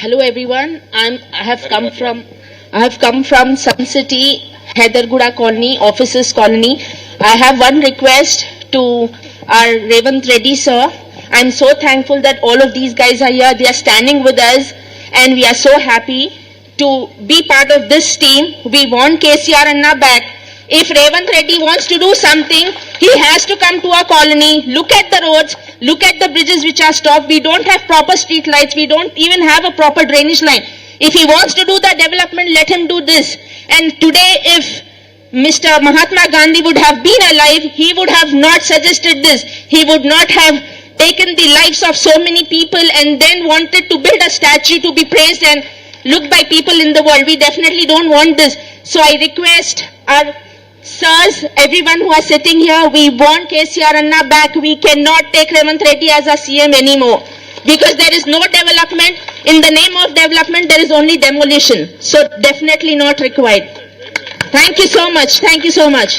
Hello everyone. I have come from Sun City, Hyderguda Colony, Officers Colony. I have one request to our Revant Reddy sir. I'm so thankful that all of these guys are here. They are standing with us, and we are so happy to be part of this team. We want KCR Anna back. If Revant Reddy wants to do something, he has to come to our colony, look at the roads, look at the bridges which are stopped. We don't have proper street lights. We don't even have a proper drainage line. If he wants to do the development, let him do this. And today, if Mr. Mahatma Gandhi would have been alive, he would have not suggested this. He would not have taken the lives of so many people and then wanted to build a statue to be praised and looked by people in the world. We definitely don't want this. So I request our sirs, everyone who are sitting here, we want KCR Anna back. We cannot take Revant Reddy as a CM anymore because there is no development. In the name of development, there is only demolition. So definitely not required. Thank you so much. Thank you so much.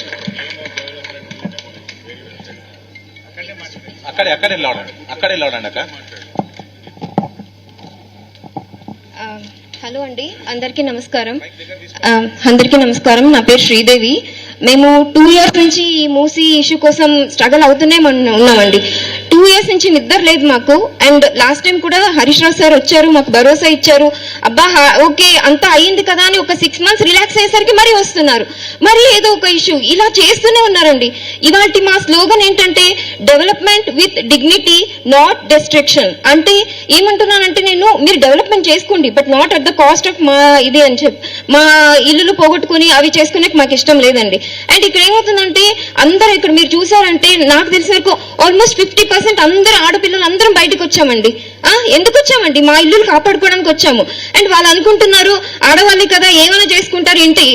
Hello అండి, అందరికీ నమస్కారం. నా పేరు శ్రీదేవి. మేము 2 years నుంచి ఈ Musi issue కోసం struggle అవుతూనే ఉన్నామండి. 2 years నుంచి నిద్ర లేదు మాకు. అండ్ లాస్ట్ టైం కూడా హరీష్ రావు సార్ వచ్చారు, మాకు భరోసా ఇచ్చారు. అబ్బా ఓకే అంతా అయ్యింది కదా అని ఒక 6 months రిలాక్స్ అయ్యేసరికి మరీ వస్తున్నారు, మరి ఏదో ఒక ఇష్యూ ఇలా చేస్తూనే ఉన్నారండి. ఇవాళ మా స్లోగన్ ఏంటంటే development with dignity, not destruction. అంటే ఏమంటున్నానంటే నేను, మీరు డెవలప్మెంట్ చేసుకోండి but not at the cost of మా ఇది అని చెప్పి మా ఇల్లులు పోగొట్టుకుని అవి చేసుకునే మాకు ఇష్టం లేదండి. అండ్ ఇక్కడ ఏమవుతుందంటే అందరూ ఇక్కడ మీరు చూసారంటే నాకు తెలిసే వరకు ఆల్మోస్ట్ 50% అందరూ ఆడపిల్లలు అందరం బయటకు వచ్చామండి. ఎందుకు వచ్చామండి? మా ఇల్లులు కాపాడుకోవడానికి వచ్చాము. అండ్ వాళ్ళు అనుకుంటున్నారు ఆడవాళ్ళే కదా ఏమైనా చేసుకుంటారు, ఇంటి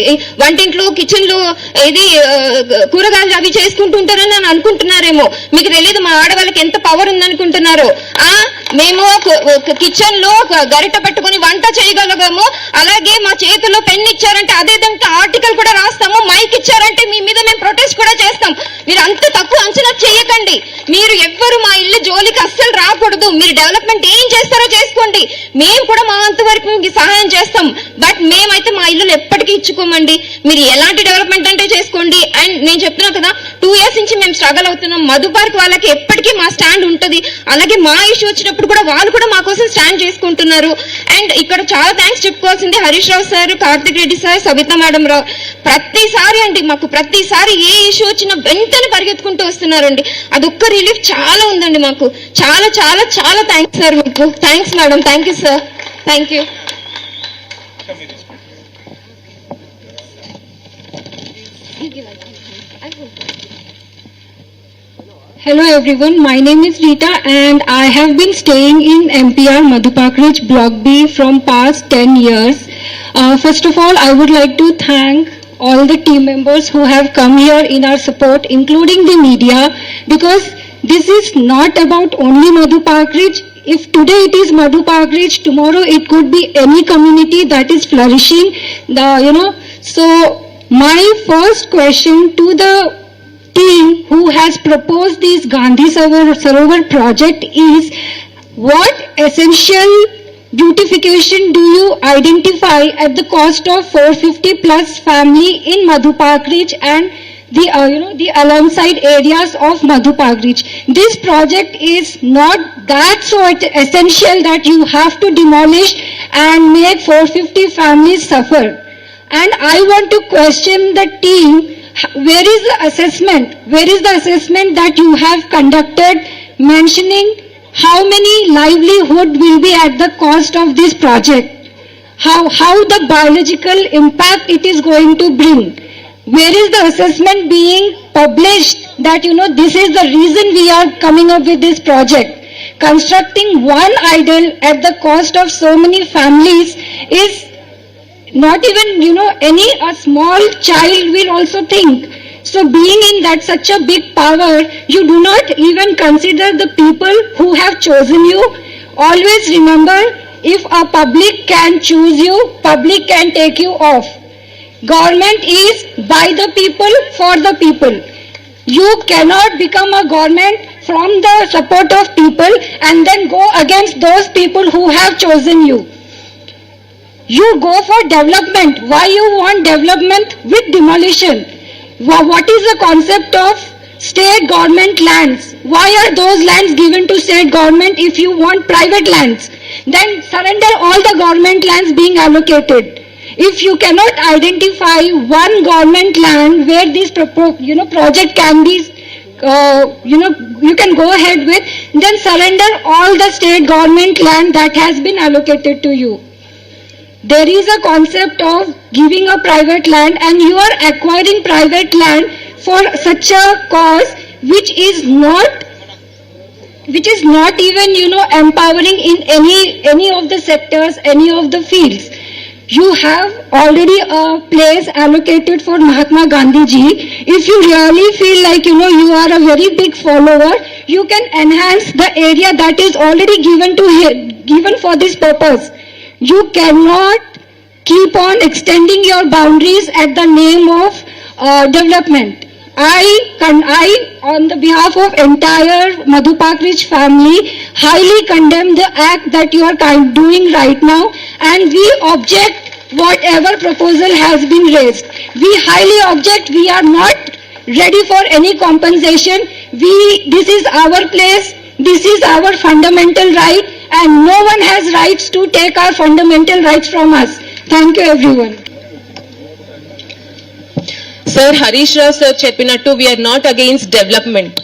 వంటింట్లో కిచెన్ లో ఇది కూరగాయలు అవి చేసుకుంటుంటారని అని అనుకుంటున్నారేమో. మీకు తెలియదు మా ఆడవాళ్ళకి ఎంత పవర్ ఉందనుకుంటున్నారో. మేము కిచెన్ లో గరిట పట్టుకుని వంట చేయగలగాము, అలాగే మా చేతుల్లో పెన్ ఇచ్చారంటే అదే దాంట్లో ఆర్టికల్ కూడా రాస్తాము, మైక్ ఇచ్చారంటే మీ మీద మేము ప్రొటెస్ట్ కూడా చేస్తాం. మీరు అంత తక్కువ అంచనా చేయకండి. మీరు ఎవ్వరు మా ఇల్లు జోలికి అస్సలు రాకూడదు. మీరు డెవలప్మెంట్ ఏం చేస్తారో చేసుకోండి, మేము కూడా మా అంతవరకు మీకు సహాయం చేస్తాం. బట్ మేమైతే మా ఇల్లు ఎప్పటికీ ఇచ్చుకోమండి. మీరు ఎలాంటి డెవలప్మెంట్ అంటే చేసుకోండి. అండ్ నేను చెప్తున్నా కదా 2 years నుంచి మేము స్ట్రగల్ అవుతున్నాం. మధు పార్క్ వాళ్ళకి ఎప్పటికీ మా స్టాండ్ ఉంటుంది. అలాగే మా ఇష్యూ వచ్చినప్పుడు కూడా వాళ్ళు కూడా మా కోసం స్టాండ్ చేసుకుంటున్నారు. అండ్ ఇక్కడ చాలా థ్యాంక్స్ చెప్పుకోవాల్సింది Harish Rao sir, Karthik Reddy sir, Savitha madam Rao. ప్రతిసారి అండి మాకు ప్రతిసారి ఏ ఇష్యూ వచ్చినా వెంటనే పరిగెత్తుకుంటూ వస్తున్నారండి. అదొక్క రిలీఫ్ చాలా ఉందండి మాకు. చాలా చాలా చాలా థ్యాంక్స్ సార్ మీకు. Thanks madam. Thank you sir. Thank you. Hello everyone, my name is Rita and I have been staying in MPR Madhu Park Ridge Block B from past 10 years. First of all, I would like to thank all the team members who have come here in our support, including the media, because this is not about only Madhu Park Ridge. If today it is Madhu Park Ridge, tomorrow it could be any community that is flourishing. So my first question to the team who has proposed this Gandhi Sarovar project is, what essential beautification do you identify at the cost of 450 plus family in Madhu Park Ridge and the alongside areas of Madhu Park Ridge? This project is not that so essential that you have to demolish and make 450 families suffer. And I want to question the team, where is the assessment? Where is the assessment that you have conducted mentioning how many livelihood will be at the cost of this project? How the biological impact it is going to bring? Where is the assessment being published that this is the reason we are coming up with this project? Constructing one idol at the cost of so many families is not even a small child will also think. So being in that such a big power, you do not even consider the people who have chosen you. Always remember, if a public can choose you, public can take you off. Government is by the people, for the people. You cannot become a government from the support of people and then go against those people who have chosen you. You go for development. Why you want development with demolition? What is the concept of state government lands? Why are those lands given to state government if you want private lands? Then surrender all the government lands being allocated. If you cannot identify one government land where this project can be you can go ahead with, then surrender all the state government land that has been allocated to you. There is a concept of giving a private land and you are acquiring private land for such a cause which is not even empowering in any of the sectors, any of the fields. You have already a place allocated for Mahatma Gandhi ji. If you really feel like you are a very big follower, you can enhance the area that is already given for this purpose. You cannot keep on extending your boundaries at the name of development. I, on the behalf of entire Madhu Park Ridge family, highly condemn the act that you are doing right now, and we object whatever proposal has been raised. We highly object. We are not ready for any compensation. This is our place. This is our fundamental right, and no one has rights to take our fundamental rights from us. Thank you, everyone. Sir, Harish Rao sir cheppinattu, we are not against development.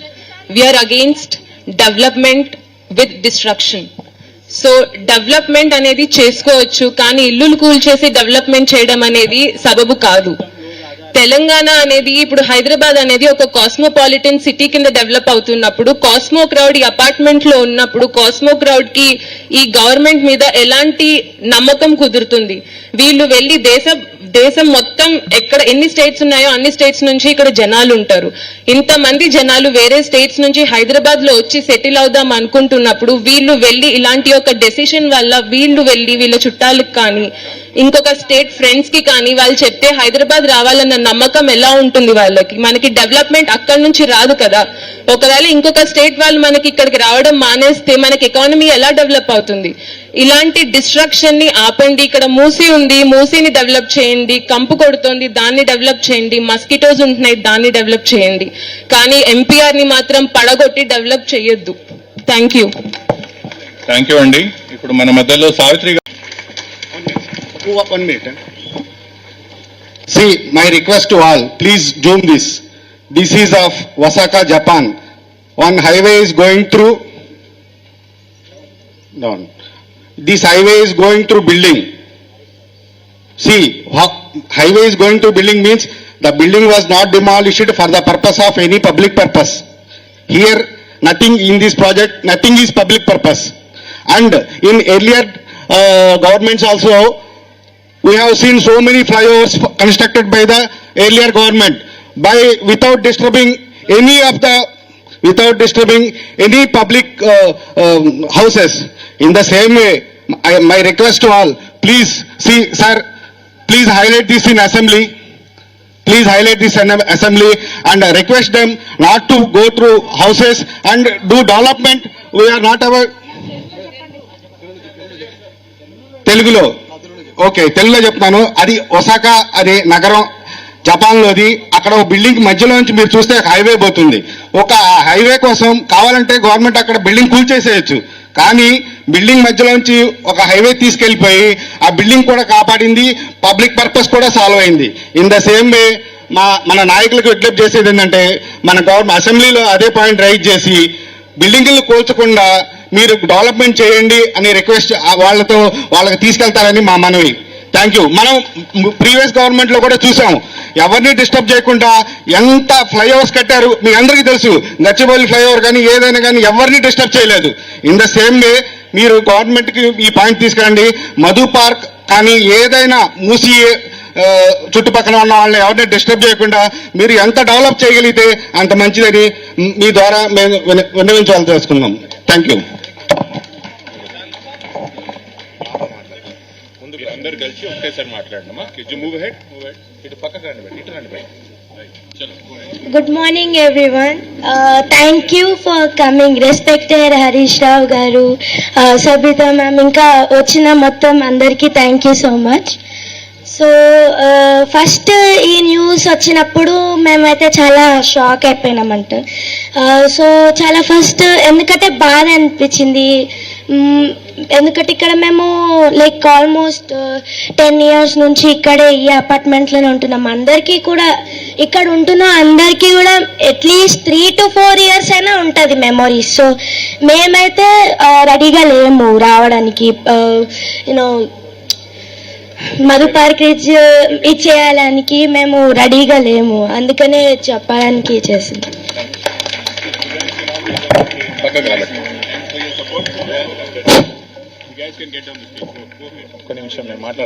We are against development with destruction. So development అనేది చేసుకోవచ్చు, కానీ ఇల్లులు కూల్చేసి development చేయడం అనేది సబబు కాదు. తెలంగాణ అనేది ఇప్పుడు హైదరాబాద్ అనేది ఒక కాస్మోపాలిటన్ సిటీ కింద డెవలప్ అవుతున్నప్పుడు, కాస్మో క్రౌడ్ ఈ అపార్ట్మెంట్ లో ఉన్నప్పుడు కాస్మో క్రౌడ్ కి ఈ గవర్నమెంట్ మీద ఎలాంటి నమ్మకం కుదురుతుంది? వీళ్ళు వెళ్లి దేశం మొత్తం ఎక్కడ ఎన్ని స్టేట్స్ ఉన్నాయో అన్ని స్టేట్స్ నుంచి ఇక్కడ జనాలు ఉంటారు. ఇంతమంది జనాలు వేరే స్టేట్స్ నుంచి హైదరాబాద్ లో వచ్చి సెటిల్ అవుదాం అనుకుంటున్నప్పుడు వీళ్ళు వెళ్లి ఇలాంటి ఒక డెసిషన్ వల్ల వీళ్ళు వెళ్లి వీళ్ళ చుట్టాలకు కానీ ఇంకొక స్టేట్ ఫ్రెండ్స్ కి కానీ వాళ్ళు చెప్తే హైదరాబాద్ రావాలన్న నమ్మకం ఎలా ఉంటుంది వాళ్ళకి? మనకి డెవలప్మెంట్ అక్కడి నుంచి రాదు కదా. ఒకవేళ ఇంకొక స్టేట్ వాళ్ళు మనకి ఇక్కడికి రావడం మానేస్తే మనకి ఎకానమీ ఎలా డెవలప్ అవుతుంది? ఇలాంటి డిస్ట్రక్షన్ ని ఆపండి. ఇక్కడ మూసీ ఉంది, మూసీని డెవలప్ చేయండి. కంపు కొడుతోంది, దాన్ని డెవలప్ చేయండి. మస్కిటోస్ ఉంటున్నాయి, దాన్ని డెవలప్ చేయండి. కానీ ఎంపీఆర్ ని మాత్రం పడగొట్టి డెవలప్ చేయొద్దు. థ్యాంక్ యూ అండి. ఇప్పుడు మన మధ్యలో సావిత్రి గారు. 1 minute. See, my request to all, please zoom this. This is of Osaka, Japan. One highway is going through. Down. This highway is going through building. See, highway is going through building means the building was not demolished for the purpose of any public purpose. Here, nothing in this project, nothing is public purpose. And in earlier governments also, we have seen so many flyovers constructed by the earlier government without disturbing any public houses. In the same way, my request to all, please see, sir, please highlight this in assembly. Please highlight this in assembly and request them not to go through houses and do development. We are not our Telugulo. Okay, తెలుగులో చెప్తాను. అది Osaka అనే నగరం జపాన్లోది. అక్కడ ఒక building మధ్యలో నుంచి మీరు చూస్తే హైవే పోతుంది. ఒక హైవే కోసం కావాలంటే గవర్నమెంట్ అక్కడ బిల్డింగ్ కూల్చేసేయచ్చు, కానీ బిల్డింగ్ మధ్యలోంచి ఒక హైవే తీసుకెళ్లిపోయి ఆ బిల్డింగ్ కూడా కాపాడింది, పబ్లిక్ పర్పస్ కూడా సాల్వ్ అయింది. ఇన్ ద సేమ్ వే మన నాయకులకు విజ్ఞప్తి చేసేది ఏంటంటే, మన గవర్నమెంట్ అసెంబ్లీలో అదే పాయింట్ రైజ్ చేసి బిల్డింగ్లు కూల్చకుండా మీరు డెవలప్మెంట్ చేయండి అని రిక్వెస్ట్ వాళ్ళకి తీసుకెళ్తారని మా మనవి. Thank you. మనం ప్రీవియస్ గవర్నమెంట్ లో కూడా చూసాం, ఎవరిని డిస్టర్బ్ చేయకుండా ఎంత ఫ్లైఓవర్స్ కట్టారు మీ అందరికీ తెలుసు. గచ్చిబౌలి ఫ్లైఓవర్ కానీ ఏదైనా కానీ ఎవరిని డిస్టర్బ్ చేయలేదు. ఇన్ ద సేమ్ వే మీరు గవర్నమెంట్ కి ఈ పాయింట్ తీసుకురండి. మధు పార్క్ కానీ ఏదైనా మూసి చుట్టుపక్కల ఉన్న వాళ్ళని ఎవరిని డిస్టర్బ్ చేయకుండా మీరు ఎంత డెవలప్ చేయగలిగితే అంత మంచిదని మీ ద్వారా మేము విన్నవించాలని తెలుసుకుందాం. Thank you. ముందు అందరు కలిసి ఒకటేసారి మాట్లాడమ్మా. మూవ్ హెడ్ ఇటు పక్కకు రండి, ఇటు రండి. Good morning, everyone. Thank you for coming. Respected Harish Rao garu, Sabita ma'am, ఇంకా వచ్చిన మొత్తం అందరికీ thank you so much. So first ఈ న్యూస్ వచ్చినప్పుడు మేమైతే చాలా షాక్ అయిపోయినామంట. సో చాలా ఫస్ట్ ఎందుకంటే బాధ అనిపించింది. ఎందుకంటే ఇక్కడ మేము లైక్ ఆల్మోస్ట్ 10 years నుంచి ఇక్కడే ఈ అపార్ట్మెంట్లోనే ఉంటున్నాం. అందరికీ కూడా ఇక్కడ ఉంటున్న అందరికీ కూడా అట్లీస్ట్ 3 to 4 years అయినా ఉంటుంది మెమొరీస్. సో మేమైతే రెడీగా లేము రావడానికి. యూనో మధు పార్క్ ఇచ్చేయాలనికి మేము రెడీగా లేము, అందుకనే చెప్పడానికి చేసింది. ఒక్క నిమిషం నేను మాట్లాడతాను.